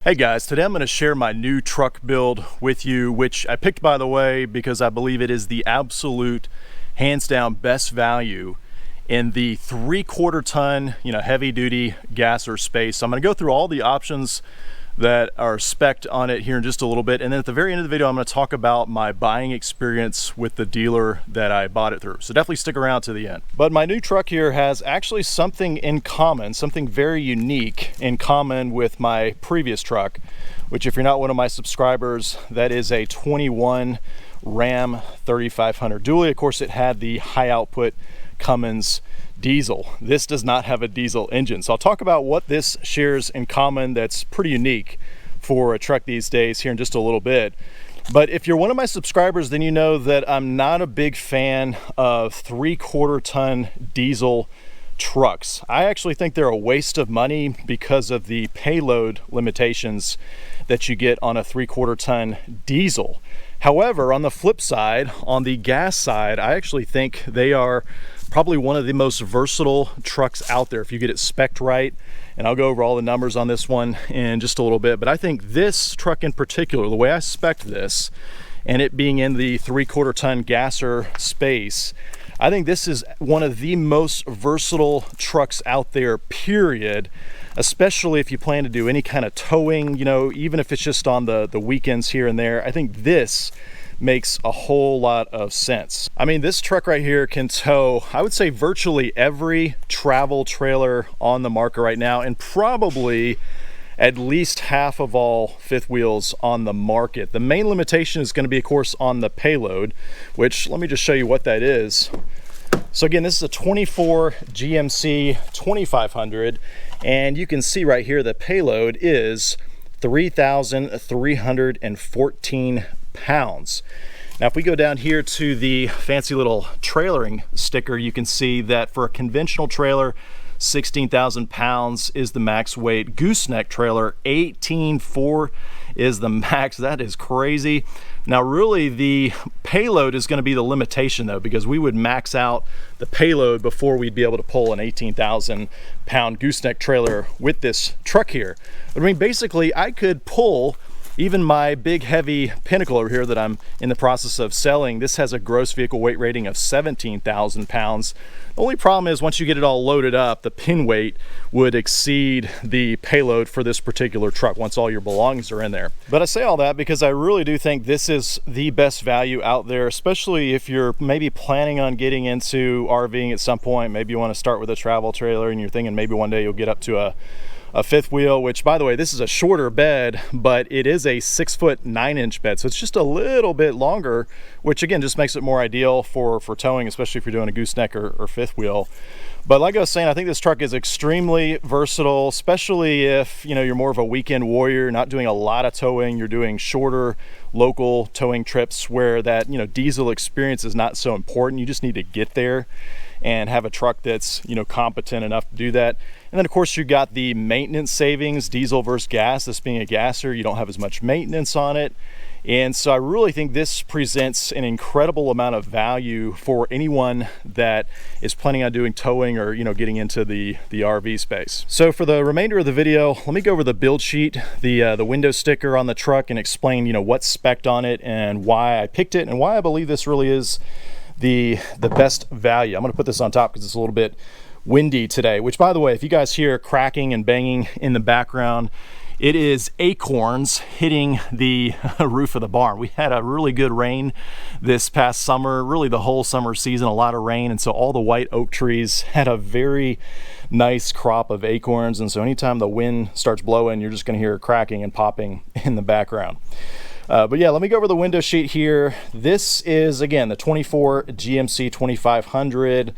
Hey guys, today I'm going to share my new truck build with you, which I picked, by the way, because I believe it is the absolute hands down best value in the 3/4 ton, heavy duty gasser space. So I'm going to go through all the options that are spec'd on it here in just a little bit, and then at the very end of the video I'm going to talk about my buying experience with the dealer that I bought it through. So definitely stick around to the end. But my new truck here has actually something in common, something very unique in common with my previous truck, which, if you're not one of my subscribers, that is a 21 Ram 3500 dually. Of course, it had the high output Cummins diesel. This does not have a diesel engine. So I'll talk about what this shares in common that's pretty unique for a truck these days here in just a little bit. But if you're one of my subscribers, then you know that I'm not a big fan of 3/4 ton diesel trucks. I actually think they're a waste of money because of the payload limitations that you get on a 3/4 ton diesel. However, on the flip side, on the gas side, I actually think they are probably one of the most versatile trucks out there if you get it spec'd right. And I'll go over all the numbers on this one in just a little bit. But I think this truck in particular, the way I spec'd this, and it being in the 3/4 ton gasser space, I think this is one of the most versatile trucks out there, period. Especially if you plan to do any kind of towing, even if it's just on the weekends here and there. I think this makes a whole lot of sense. I mean, this truck right here can tow, I would say, virtually every travel trailer on the market right now, and probably at least half of all fifth wheels on the market. The main limitation is going to be, of course, on the payload, which, let me just show you what that is. So again, this is a 24 GMC 2500, and you can see right here the payload is 3,314 pounds. Now, if we go down here to the fancy little trailering sticker, you can see that for a conventional trailer, 16,000 pounds is the max weight. Gooseneck trailer, 18.4 is the max. That is crazy. Now, really, the payload is going to be the limitation, though, because we would max out the payload before we'd be able to pull an 18,000 pound gooseneck trailer with this truck here. But I mean, basically, I could pull even my big heavy Pinnacle over here that I'm in the process of selling. This has a gross vehicle weight rating of 17,000 pounds. The only problem is once you get it all loaded up, the pin weight would exceed the payload for this particular truck once all your belongings are in there. But I say all that because I really do think this is the best value out there, especially if you're maybe planning on getting into RVing at some point. Maybe you want to start with a travel trailer and you're thinking maybe one day you'll get up to a fifth wheel, which, by the way, this is a shorter bed, but it is a 6'9" bed, so it's just a little bit longer, which again just makes it more ideal for towing, especially if you're doing a gooseneck or fifth wheel. But like I was saying, I think this truck is extremely versatile, especially if you're more of a weekend warrior, not doing a lot of towing, you're doing shorter local towing trips where that diesel experience is not so important. You just need to get there and have a truck that's competent enough to do that. And then, of course, you got the maintenance savings, diesel versus gas. This being a gasser, you don't have as much maintenance on it. And so I really think this presents an incredible amount of value for anyone that is planning on doing towing or getting into the RV space. So for the remainder of the video, let me go over the build sheet, the window sticker on the truck, and explain what's spec'd on it and why I picked it and why I believe this really is the best value. I'm going to put this on top because it's a little bit windy today, which, by the way, if you guys hear cracking and banging in the background, it is acorns hitting the roof of the barn. We had a really good rain this past summer, really the whole summer season, a lot of rain, and so all the white oak trees had a very nice crop of acorns, and so anytime the wind starts blowing, you're just going to hear cracking and popping in the background. But yeah, let me go over the window sheet here. This is, again, the 24 GMC 2500,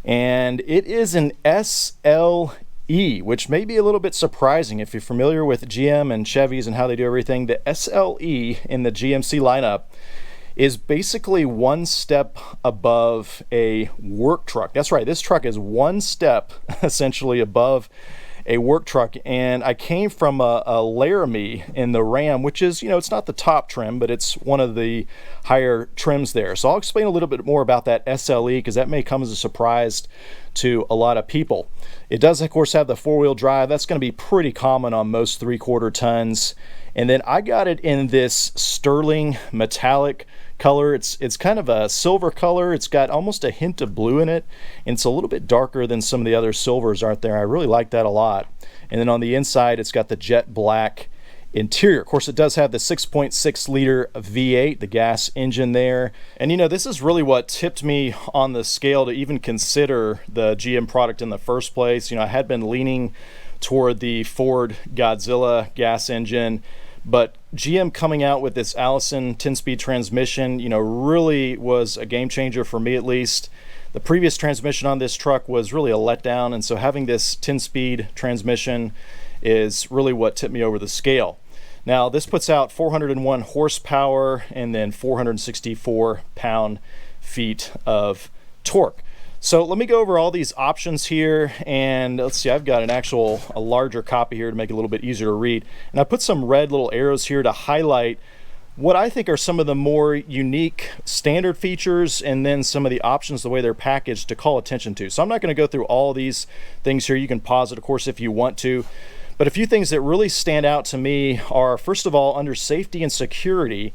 and it is an SLE, which may be a little bit surprising if you're familiar with GM and Chevys and how they do everything. The SLE in the GMC lineup is basically one step above a work truck. That's right, this truck is one step essentially above a work truck, and I came from a Laramie in the Ram, which is, you know, it's not the top trim, but it's one of the higher trims there. So I'll explain a little bit more about that SLE, because that may come as a surprise to a lot of people. It does, of course, have the four-wheel drive. That's going to be pretty common on most 3/4 tons. And then I got it in this sterling metallic color. It's kind of a silver color. It's got almost a hint of blue in it, and it's a little bit darker than some of the other silvers out there. I really like that a lot. And then on the inside, it's got the jet black interior. Of course, it does have the 6.6 liter V8, the gas engine there. And you know, this is really what tipped me on the scale to even consider the GM product in the first place. You know, I had been leaning toward the Ford Godzilla gas engine, but GM coming out with this Allison 10-speed transmission, you know, really was a game changer for me, at least. The previous transmission on this truck was really a letdown, and so having this 10-speed transmission is really what tipped me over the scale. Now, this puts out 401 horsepower and then 464 pound-feet of torque. So let me go over all these options here, and let's see, I've got a larger copy here to make it a little bit easier to read. And I put some red little arrows here to highlight what I think are some of the more unique standard features, and then some of the options, the way they're packaged, to call attention to. So I'm not going to go through all these things here. You can pause it, of course, if you want to. But a few things that really stand out to me are, first of all, under safety and security,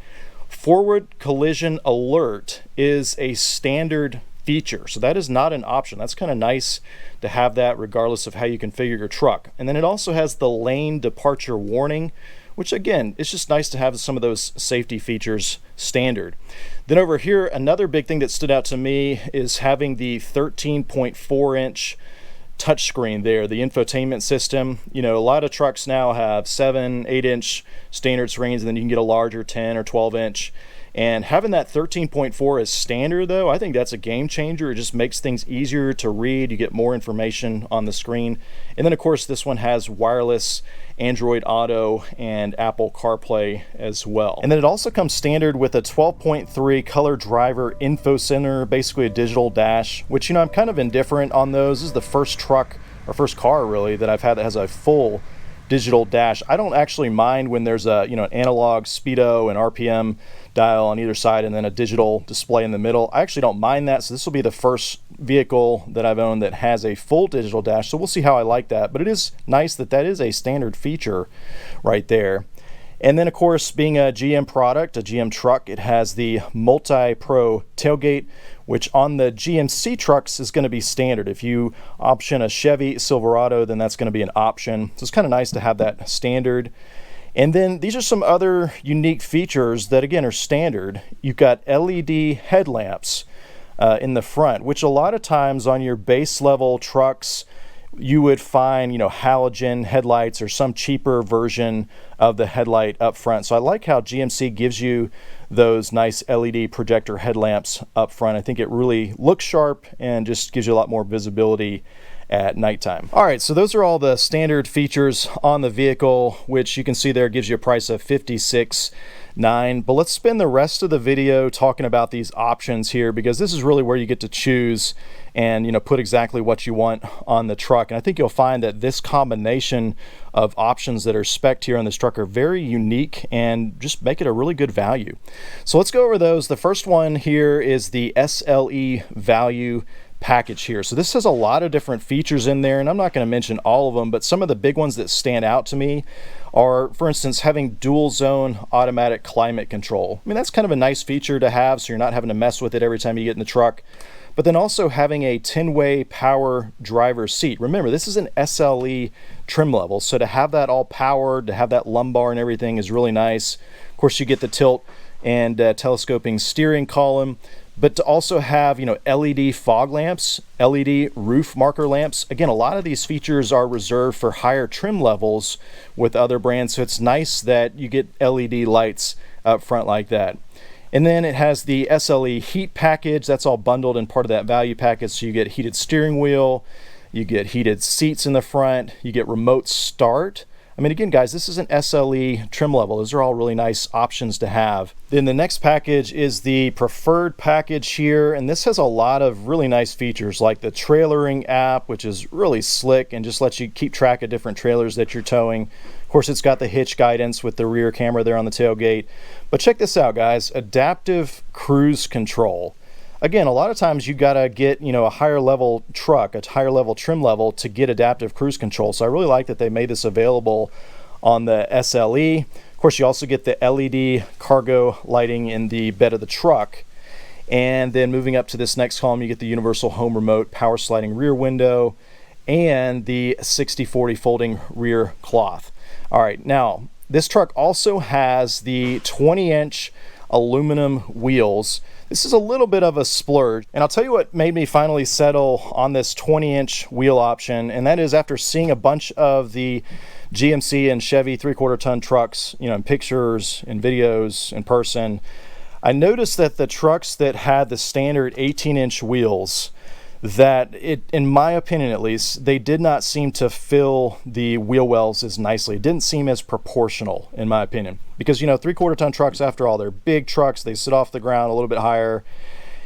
forward collision alert is a standard feature. So that is not an option. That's kind of nice to have that regardless of how you configure your truck. And then it also has the lane departure warning, which again, it's just nice to have some of those safety features standard. Then over here, another big thing that stood out to me is having the 13.4-inch touchscreen there, the infotainment system. You know, a lot of trucks now have 7, 8-inch standard screens, and then you can get a larger 10 or 12-inch. And having that 13.4 as standard, though, I think that's a game changer. It just makes things easier to read. You get more information on the screen. And then, of course, this one has wireless Android Auto and Apple CarPlay as well. And then it also comes standard with a 12.3 color driver info center, basically a digital dash, which, you know, I'm kind of indifferent on those. This is the first truck, or first car really, that I've had that has a full digital dash. I don't actually mind when there's a, you know, an analog speedo and RPM dial on either side and then a digital display in the middle. I actually don't mind that. So this will be the first vehicle that I've owned that has a full digital dash. So we'll see how I like that. But it is nice that that is a standard feature right there. And then, of course, being a GM product, a GM truck, it has the multi-pro tailgate, which on the GMC trucks is going to be standard. If you option a Chevy Silverado, then that's going to be an option. So it's kind of nice to have that standard. And then these are some other unique features that, again, are standard. You've got LED headlamps in the front, which a lot of times on your base level trucks, you would find, you know, halogen headlights or some cheaper version of the headlight up front. So I like how GMC gives you those nice LED projector headlamps up front. I think it really looks sharp and just gives you a lot more visibility at nighttime. All right, so those are all the standard features on the vehicle, which you can see there gives you a price of $56,900. But let's spend the rest of the video talking about these options here, because this is really where you get to choose and, you know, put exactly what you want on the truck. And I think you'll find that this combination of options that are spec'd here on this truck are very unique and just make it a really good value. So let's go over those. The first one here is the SLE value package here. So this has a lot of different features in there, and I'm not going to mention all of them, but some of the big ones that stand out to me are, for instance, having dual zone automatic climate control. I mean, that's kind of a nice feature to have, so you're not having to mess with it every time you get in the truck. But then also having a 10-way power driver's seat. Remember, this is an SLE trim level, so to have that all powered, to have that lumbar and everything is really nice. Of course, you get the tilt and telescoping steering column, but to also have, you know, LED fog lamps, LED roof marker lamps. Again, a lot of these features are reserved for higher trim levels with other brands, so it's nice that you get LED lights up front like that. And then it has the SLE heat package. That's all bundled in part of that value package. So you get heated steering wheel, you get heated seats in the front, you get remote start. I mean, again, guys, this is an SLE trim level. Those are all really nice options to have. Then the next package is the preferred package here, and this has a lot of really nice features like the trailering app, which is really slick and just lets you keep track of different trailers that you're towing. Of course, it's got the hitch guidance with the rear camera there on the tailgate. But check this out, guys, adaptive cruise control. Again, a lot of times you gotta get, a higher level truck, a higher level trim level to get adaptive cruise control. So I really like that they made this available on the SLE. Of course, you also get the LED cargo lighting in the bed of the truck. And then moving up to this next column, you get the universal home remote, power sliding rear window, and the 60/40 folding rear cloth. All right, now this truck also has the 20-inch aluminum wheels. This is a little bit of a splurge, and I'll tell you what made me finally settle on this 20-inch wheel option, and that is after seeing a bunch of the GMC and Chevy 3/4 ton trucks, in pictures and videos in person. I noticed that the trucks that had the standard 18-inch wheels, that in my opinion at least, they did not seem to fill the wheel wells as nicely. It didn't seem as proportional in my opinion, because 3/4 ton trucks, after all, they're big trucks, they sit off the ground a little bit higher.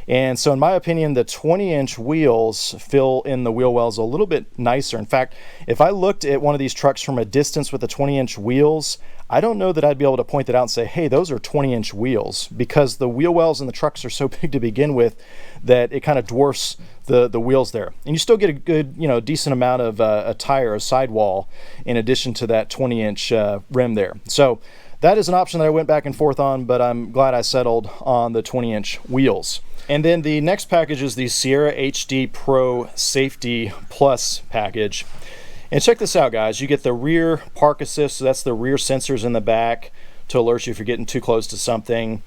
And so in my opinion, the 20-inch wheels fill in the wheel wells a little bit nicer. In fact, if I looked at one of these trucks from a distance with the 20-inch wheels, I don't know that I'd be able to point that out and say, hey, those are 20-inch wheels, because the wheel wells in the trucks are so big to begin with that it kind of dwarfs the wheels there. And you still get a good, decent amount of a tire, a sidewall, in addition to that 20-inch rim there. So that is an option that I went back and forth on, but I'm glad I settled on the 20-inch wheels. And then the next package is the Sierra HD Pro Safety Plus package. And check this out, guys. You get the rear park assist, so that's the rear sensors in the back to alert you if you're getting too close to something.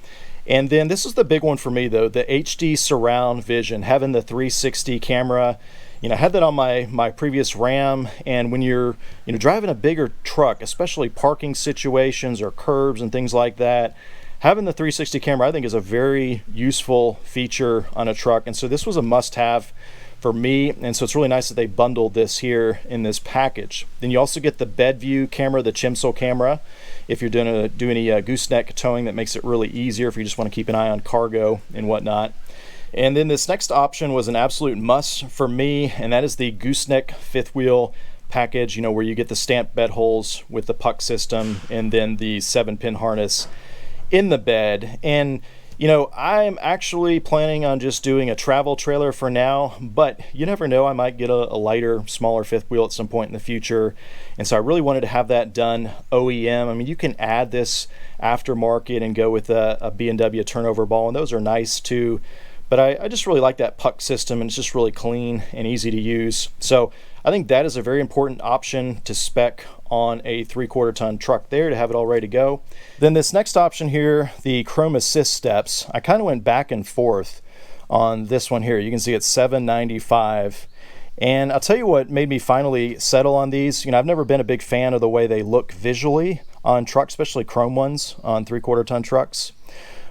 And then this is the big one for me though, the HD surround vision, having the 360 camera. I had that on my previous Ram, and when you're driving a bigger truck, especially parking situations or curbs and things like that, having the 360 camera I think is a very useful feature on a truck. And so this was a must-have for me, and so it's really nice that they bundled this here in this package. Then you also get the bed view camera, the Chimsel camera, if you're doing any gooseneck towing. That makes it really easier if you just want to keep an eye on cargo and whatnot. And then this next option was an absolute must for me, and that is the gooseneck fifth wheel package, where you get the stamped bed holes with the puck system and then the 7-pin harness in the bed. And I'm actually planning on just doing a travel trailer for now, but you never know, I might get a lighter, smaller fifth wheel at some point in the future. And so I really wanted to have that done OEM. I mean, you can add this aftermarket and go with a B&W turnover ball, and those are nice too. But I just really like that puck system, and it's just really clean and easy to use. So I think that is a very important option to spec on a 3/4 ton truck there, to have it all ready to go. Then this next option here, the chrome assist steps, I kind of went back and forth on this one here. You can see it's $795. And I'll tell you what made me finally settle on these. I've never been a big fan of the way they look visually on trucks, especially chrome ones on 3/4 ton trucks.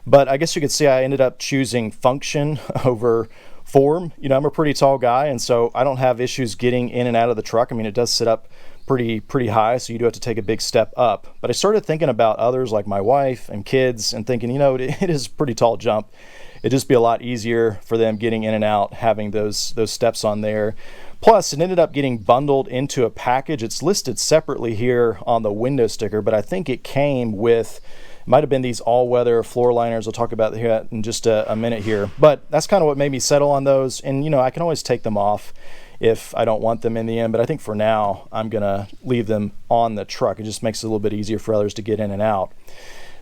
But I guess you could see I ended up choosing function over form. I'm a pretty tall guy, and so I don't have issues getting in and out of the truck. I mean, it does sit up pretty high, so you do have to take a big step up. But I started thinking about others like my wife and kids, and thinking, it is a pretty tall jump. It'd just be a lot easier for them getting in and out, having those steps on there. Plus, it ended up getting bundled into a package. It's listed separately here on the window sticker, but I think it came with, might have been these all-weather floor liners. I'll talk about that in just a minute here. But that's kind of what made me settle on those. And I can always take them off if I don't want them in the end, but I think for now I'm gonna leave them on the truck. It just makes it a little bit easier for others to get in and out.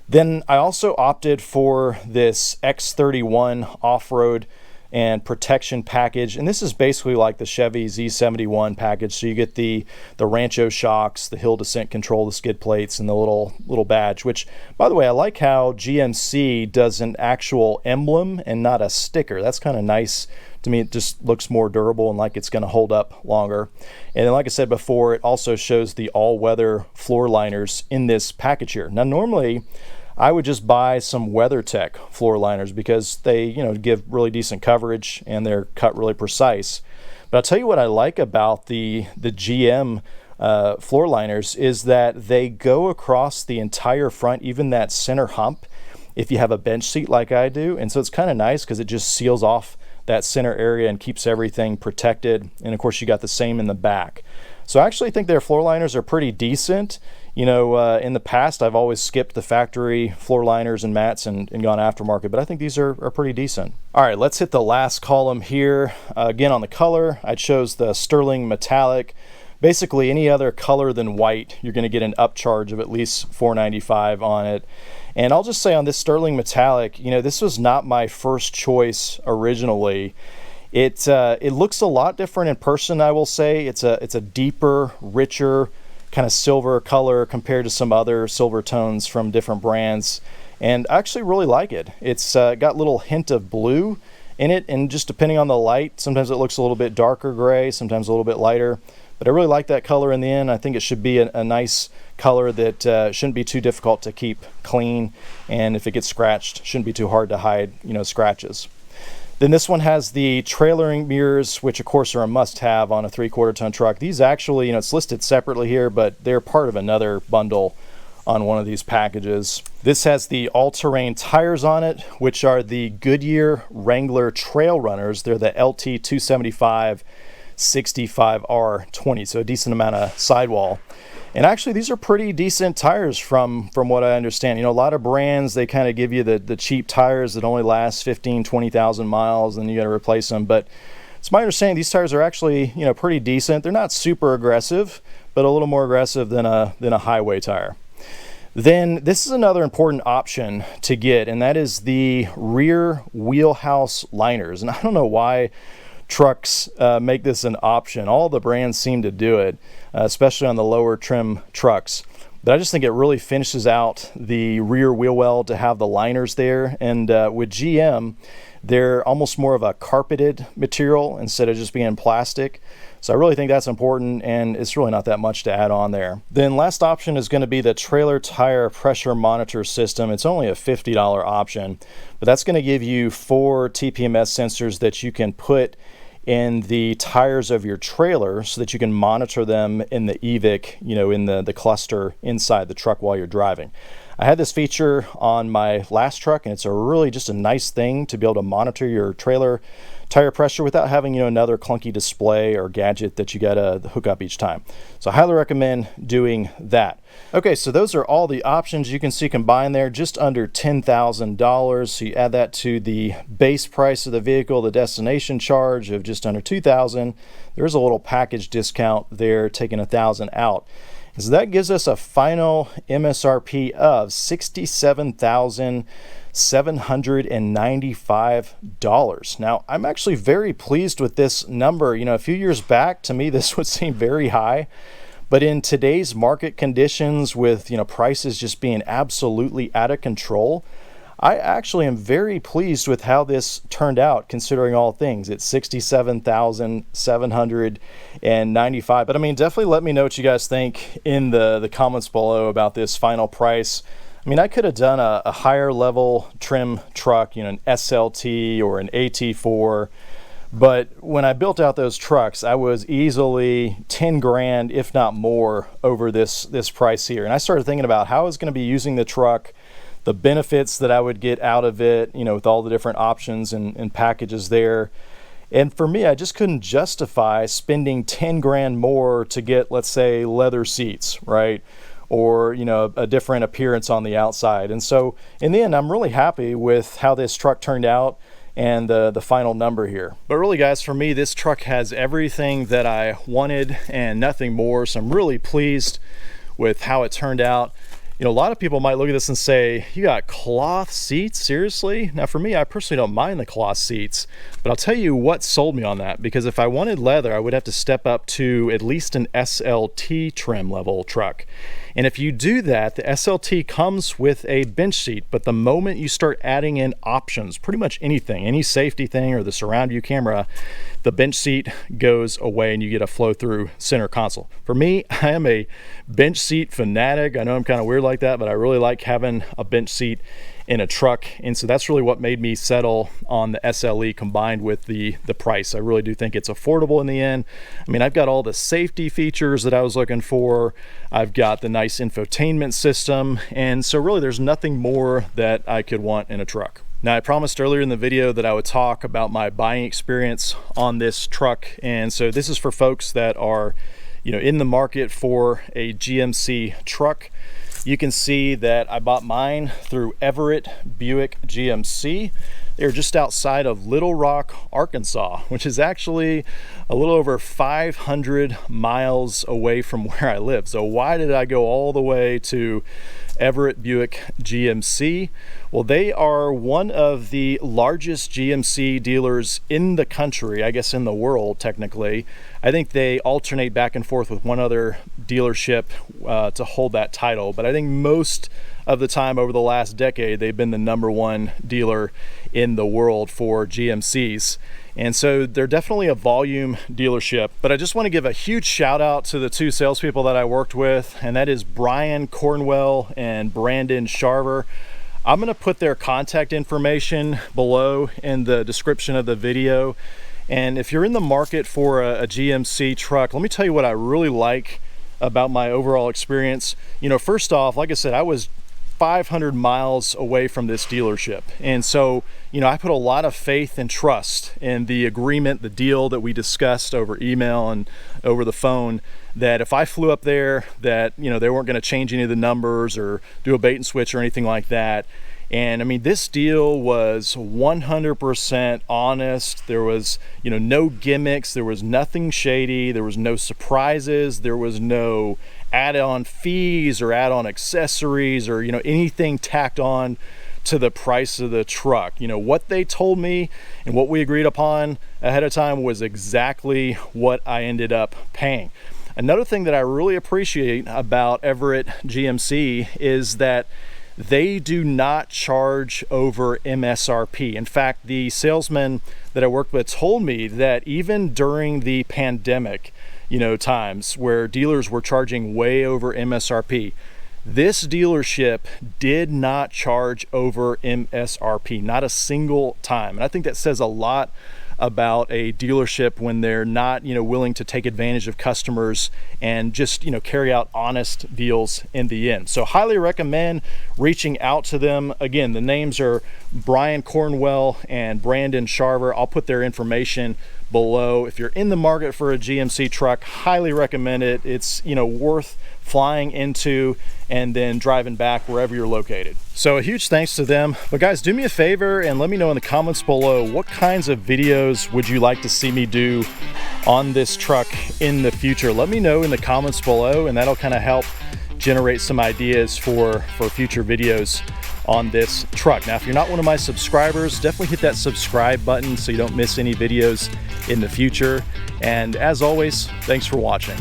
Then I also opted for this X31 off-road and protection package, and this is basically like the Chevy Z71 package. So you get the Rancho shocks, the hill descent control, the skid plates, and the little badge, which, by the way, I like how GMC does an actual emblem and not a sticker. That's kind of nice to me. It just looks more durable and like it's going to hold up longer. And then, like I said before, it also shows the all-weather floor liners in this package here. Now, normally I would just buy some WeatherTech floor liners because they, give really decent coverage and they're cut really precise. But I'll tell you what I like about the GM floor liners is that they go across the entire front, even that center hump, if you have a bench seat like I do. And so it's kind of nice because it just seals off that center area and keeps everything protected. And of course you got the same in the back. So I actually think their floor liners are pretty decent. You know, in the past I've always skipped the factory floor liners and mats and gone aftermarket, but I think these are pretty decent. All right, let's hit the last column here. Again, on the color, I chose the sterling metallic. Basically any other color than white, you're going to get an upcharge of at least $495 on it. And I'll just say on this sterling metallic, you know, this was not my first choice originally. It looks a lot different in person, I will say. It's a deeper, richer kind of silver color compared to some other silver tones from different brands. And I actually really like it. It's got a little hint of blue in it, and just depending on the light, sometimes it looks a little bit darker gray, sometimes a little bit lighter. But I really like that color in the end. I think it should be a nice color that shouldn't be too difficult to keep clean, and if it gets scratched, shouldn't be too hard to hide, you know, scratches. Then this one has the trailering mirrors, which of course are a must-have on a 3/4 ton truck. These actually, you know, it's listed separately here, but they're part of another bundle on one of these packages. This has the all-terrain tires on it, which are the Goodyear Wrangler Trail Runners. They're the LT 275 65R20, so a decent amount of sidewall. And actually these are pretty decent tires from what I understand. You know, a lot of brands, they kind of give you the cheap tires that only last 15-20,000 miles and you got to replace them. But it's my understanding these tires are actually, you know, pretty decent. They're not super aggressive, but a little more aggressive than a highway tire. Then this is another important option to get, and that is the rear wheelhouse liners. And I don't know why trucks make this an option. All the brands seem to do it, especially on the lower trim trucks. But I just think it really finishes out the rear wheel well to have the liners there. And with GM, they're almost more of a carpeted material instead of just being plastic. So I really think that's important, and it's really not that much to add on there. Then last option is going to be the trailer tire pressure monitor system. It's only a $50 option, but that's going to give you 4 TPMS sensors that you can put in the tires of your trailer so that you can monitor them in the EVIC, you know, in the cluster inside the truck while you're driving. I had this feature on my last truck, and it's really just a nice thing to be able to monitor your trailer tire pressure without having, you know, another clunky display or gadget that you gotta hook up each time. So I highly recommend doing that. Okay, so those are all the options you can see combined there, just under $10,000. So you add that to the base price of the vehicle, the destination charge of just under $2,000. There's a little package discount there, taking $1,000 out. So that gives us a final MSRP of $67,795. Now, I'm actually very pleased with this number. You know, a few years back, to me, this would seem very high. But in today's market conditions with, you know, prices just being absolutely out of control, I actually am very pleased with how this turned out, considering all things. It's $67,795. But I mean, definitely let me know what you guys think in the comments below about this final price. I mean, I could have done a higher level trim truck, you know, an SLT or an AT4. But when I built out those trucks, I was easily 10 grand, if not more, over this price here. And I started thinking about how I was going to be using the truck, the benefits that I would get out of it, you know, with all the different options and packages there. And for me, I just couldn't justify spending 10 grand more to get, let's say, leather seats, right? Or, you know, a different appearance on the outside. And so in the end, I'm really happy with how this truck turned out and the final number here. But really, guys, for me, this truck has everything that I wanted and nothing more. So I'm really pleased with how it turned out. You know, a lot of people might look at this and say, you got cloth seats, seriously? Now for me, I personally don't mind the cloth seats, but I'll tell you what sold me on that, because if I wanted leather, I would have to step up to at least an SLT trim level truck. And if you do that, the SLT comes with a bench seat, but the moment you start adding in options, pretty much anything, any safety thing or the surround view camera, the bench seat goes away and you get a flow through center console. For me, I am a bench seat fanatic. I know I'm kind of weird like that, but I really like having a bench seat in a truck. And so that's really what made me settle on the SLE combined with the price. I really do think it's affordable in the end. I mean, I've got all the safety features that I was looking for. I've got the nice infotainment system. And so really there's nothing more that I could want in a truck. Now, I promised earlier in the video that I would talk about my buying experience on this truck. And so this is for folks that are, in the market for a GMC truck. You can see that I bought mine through Everett GMC. They're just outside of Little Rock, Arkansas, which is actually a little over 500 miles away from where I live. So why did I go all the way to Everett GMC? Well, they are one of the largest GMC dealers in the country, I guess in the world technically. I think they alternate back and forth with one other dealership to hold that title, but I think most of the time over the last decade they've been the #1 dealer in the world for GMCs. And so they're definitely a volume dealership. But I just want to give a huge shout out to the two salespeople that I worked with, and that is Brian Cornwell and Brandon Sharver. I'm going to put their contact information below in the description of the video. And if you're in the market for a GMC truck, let me tell you what I really like about my overall experience. First off, like I said, I was 500 miles away from this dealership. And so, I put a lot of faith and trust in the agreement, the deal that we discussed over email and over the phone, that if I flew up there, that, they weren't going to change any of the numbers or do a bait and switch or anything like that. And I mean, this deal was 100% honest. There was, no gimmicks. There was nothing shady. There was no surprises. There was no add-on fees or add-on accessories or, anything tacked on to the price of the truck. What they told me and what we agreed upon ahead of time was exactly what I ended up paying. Another thing that I really appreciate about Everett GMC is that they do not charge over MSRP. In fact, the salesman that I worked with told me that even during the pandemic, times where dealers were charging way over MSRP, this dealership did not charge over MSRP, not a single time. And I think that says a lot about a dealership when they're not, willing to take advantage of customers and just, carry out honest deals in the end. So highly recommend reaching out to them. Again, the names are Brian Cornwell and Brandon Sharver. I'll put their information below. If you're in the market for a GMC truck, highly recommend it. It's, worth flying into and then driving back wherever you're located. So a huge thanks to them. But guys, do me a favor and let me know in the comments below, what kinds of videos would you like to see me do on this truck in the future? Let me know in the comments below, and that'll kind of help generate some ideas for future videos on this truck. Now, if you're not one of my subscribers, definitely hit that subscribe button so you don't miss any videos in the future. And as always, thanks for watching.